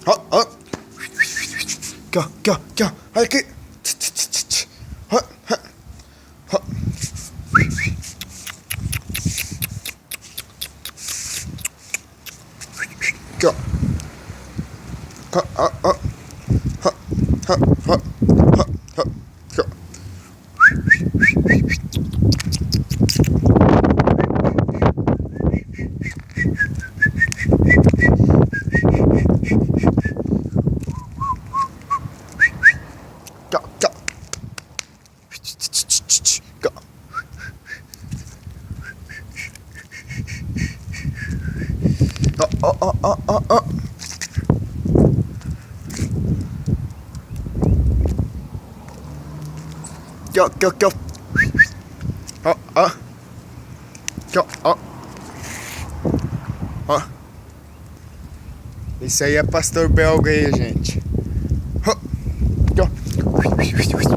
Ó, ó. Aqui, ó, aqui, ó, aqui, ó. Olha aqui. Ó, ó, ó. Aqui, ó. Ó, ó, ó. Ó, ó, ó. Ó, ó. Aqui, ó. Ó, ó, ó, ó, ó. Aqui, ó, aqui, ó, aqui, ó. Ó, ó. Aqui, ó, ó. Ó. Esse aí é pastor belga aí, gente. Ó. Aqui, ó.